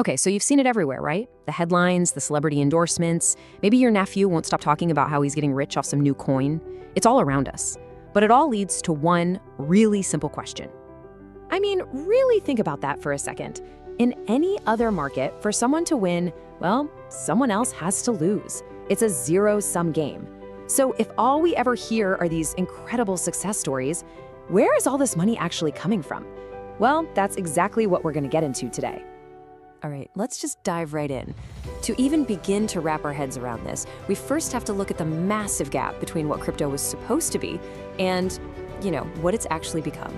Okay, so you've seen it everywhere, right? The headlines, the celebrity endorsements. Maybe your nephew won't stop talking about how he's getting rich off some new coin. It's all around us. But it all leads to one really simple question. I mean, really think about that for a second. In any other market, for someone to win, well, someone else has to lose. It's a zero-sum game. So if all we ever hear are these incredible success stories, where is all this money actually coming from? Well, that's exactly what we're going to get into today. All right, let's just dive right in. To even begin to wrap our heads around this, we first have to look at the massive gap between what crypto was supposed to be and, what it's actually become.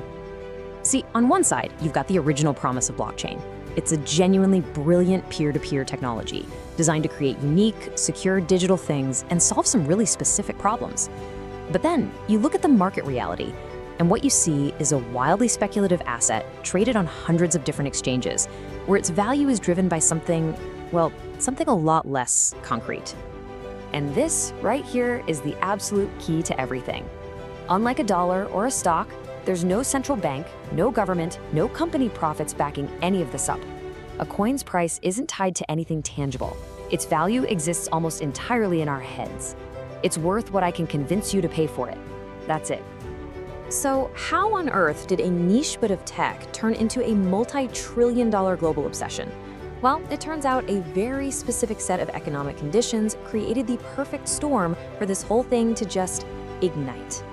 See, on one side, you've got the original promise of blockchain. It's a genuinely brilliant peer-to-peer technology designed to create unique, secure digital things and solve some really specific problems. But then you look at the market reality, and what you see is a wildly speculative asset traded on hundreds of different exchanges, where its value is driven by something a lot less concrete. And this right here is the absolute key to everything. Unlike a dollar or a stock, there's no central bank, no government, no company profits backing any of this up. A coin's price isn't tied to anything tangible. Its value exists almost entirely in our heads. It's worth what I can convince you to pay for it. That's it. So how on earth did a niche bit of tech turn into a multi-trillion-dollar global obsession? Well, it turns out a very specific set of economic conditions created the perfect storm for this whole thing to just ignite.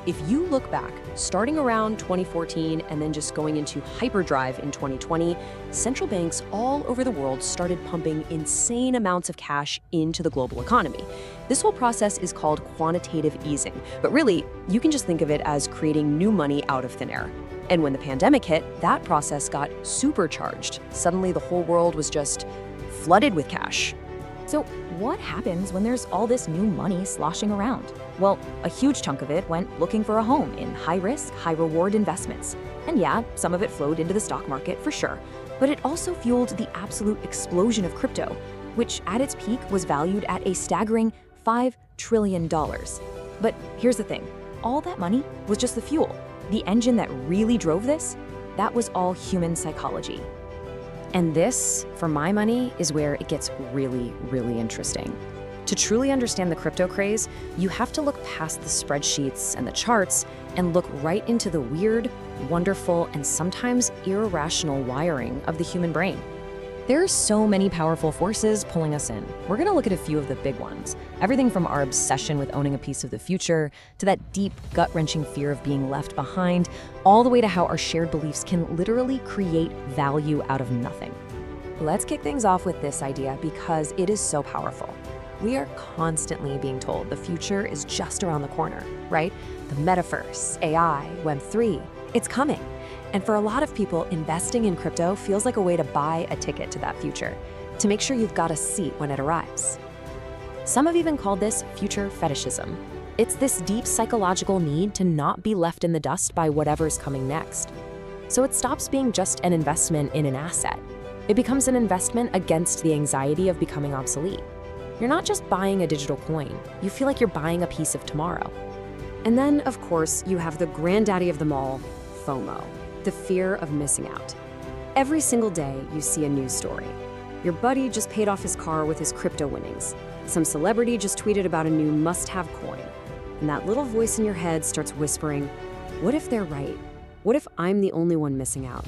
If you look back, starting around 2014 and then just going into hyperdrive in 2020, central banks all over the world started pumping insane amounts of cash into the global economy. This whole process is called quantitative easing, but really, you can just think of it as creating new money out of thin air. And when the pandemic hit, that process got supercharged. Suddenly, the whole world was just flooded with cash. So what happens when there's all this new money sloshing around? Well, a huge chunk of it went looking for a home in high-risk, high-reward investments. And yeah, some of it flowed into the stock market for sure, but it also fueled the absolute explosion of crypto, which at its peak was valued at a staggering $5 trillion. But here's the thing, all that money was just the fuel. The engine that really drove this, that was all human psychology. And this, for my money, is where it gets really, really interesting. To truly understand the crypto craze, you have to look past the spreadsheets and the charts and look right into the weird, wonderful, and sometimes irrational wiring of the human brain. There are so many powerful forces pulling us in. We're going to look at a few of the big ones. Everything from our obsession with owning a piece of the future, to that deep, gut-wrenching fear of being left behind, all the way to how our shared beliefs can literally create value out of nothing. Let's kick things off with this idea because it is so powerful. We are constantly being told the future is just around the corner, right? The metaverse, AI, Web3, it's coming. And for a lot of people, investing in crypto feels like a way to buy a ticket to that future, to make sure you've got a seat when it arrives. Some have even called this future fetishism. It's this deep psychological need to not be left in the dust by whatever's coming next. So it stops being just an investment in an asset. It becomes an investment against the anxiety of becoming obsolete. You're not just buying a digital coin, you feel like you're buying a piece of tomorrow. And then, of course, you have the granddaddy of them all, FOMO. The fear of missing out. Every single day, you see a news story. Your buddy just paid off his car with his crypto winnings. Some celebrity just tweeted about a new must-have coin. And that little voice in your head starts whispering, what if they're right? What if I'm the only one missing out?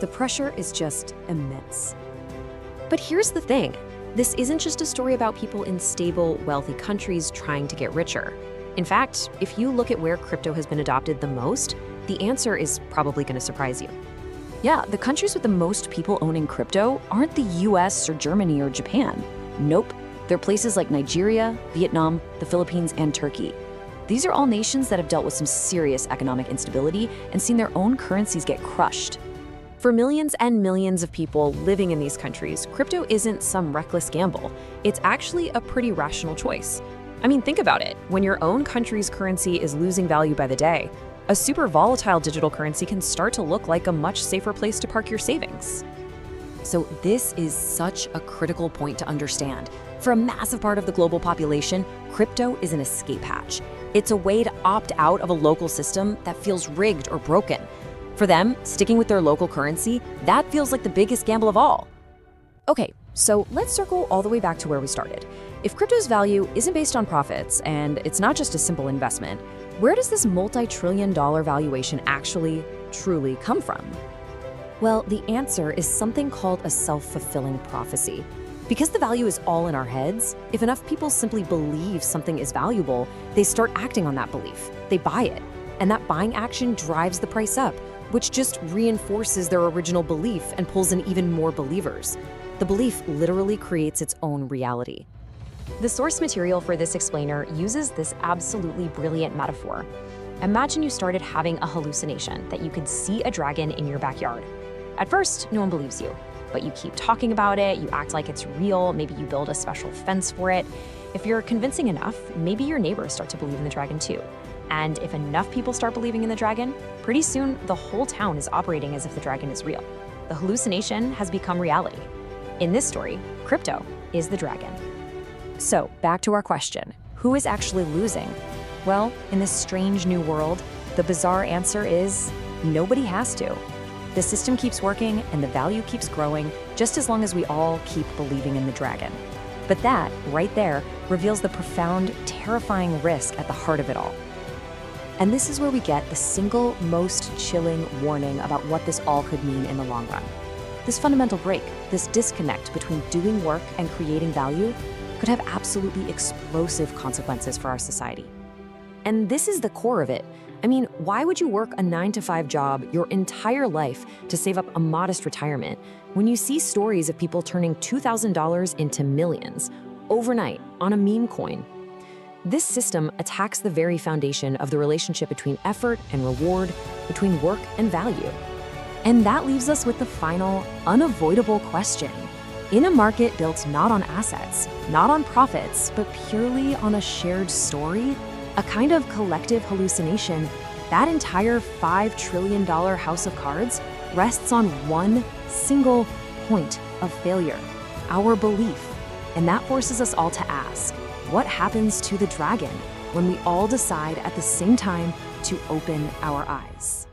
The pressure is just immense. But here's the thing. This isn't just a story about people in stable, wealthy countries trying to get richer. In fact, if you look at where crypto has been adopted the most, the answer is probably going to surprise you. Yeah, the countries with the most people owning crypto aren't the US or Germany or Japan. Nope, they're places like Nigeria, Vietnam, the Philippines, and Turkey. These are all nations that have dealt with some serious economic instability and seen their own currencies get crushed. For millions and millions of people living in these countries, crypto isn't some reckless gamble. It's actually a pretty rational choice. I mean, think about it. When your own country's currency is losing value by the day, a super volatile digital currency can start to look like a much safer place to park your savings. So this is such a critical point to understand. For a massive part of the global population, crypto is an escape hatch. It's a way to opt out of a local system that feels rigged or broken. For them, sticking with their local currency, that feels like the biggest gamble of all. Okay, so let's circle all the way back to where we started. If crypto's value isn't based on profits, and it's not just a simple investment, where does this multi-trillion-dollar valuation actually, truly come from? Well, the answer is something called a self-fulfilling prophecy. Because the value is all in our heads, if enough people simply believe something is valuable, they start acting on that belief. They buy it. And that buying action drives the price up, which just reinforces their original belief and pulls in even more believers. The belief literally creates its own reality. The source material for this explainer uses this absolutely brilliant metaphor. Imagine you started having a hallucination that you could see a dragon in your backyard. At first, no one believes you, but you keep talking about it, you act like it's real, maybe you build a special fence for it. If you're convincing enough, maybe your neighbors start to believe in the dragon too. And if enough people start believing in the dragon, pretty soon the whole town is operating as if the dragon is real. The hallucination has become reality. In this story, crypto is the dragon. So, back to our question, who is actually losing? Well, in this strange new world, the bizarre answer is nobody has to. The system keeps working and the value keeps growing just as long as we all keep believing in the dragon. But that, right there, reveals the profound, terrifying risk at the heart of it all. And this is where we get the single most chilling warning about what this all could mean in the long run. This fundamental break, this disconnect between doing work and creating value, could have absolutely explosive consequences for our society. And this is the core of it. I mean, why would you work a 9-to-5 job your entire life to save up a modest retirement when you see stories of people turning $2,000 into millions overnight on a meme coin? This system attacks the very foundation of the relationship between effort and reward, between work and value. And that leaves us with the final, unavoidable question. In a market built not on assets, not on profits, but purely on a shared story, a kind of collective hallucination, that entire $5 trillion house of cards rests on one single point of failure, our belief. And that forces us all to ask, what happens to the dragon when we all decide at the same time to open our eyes?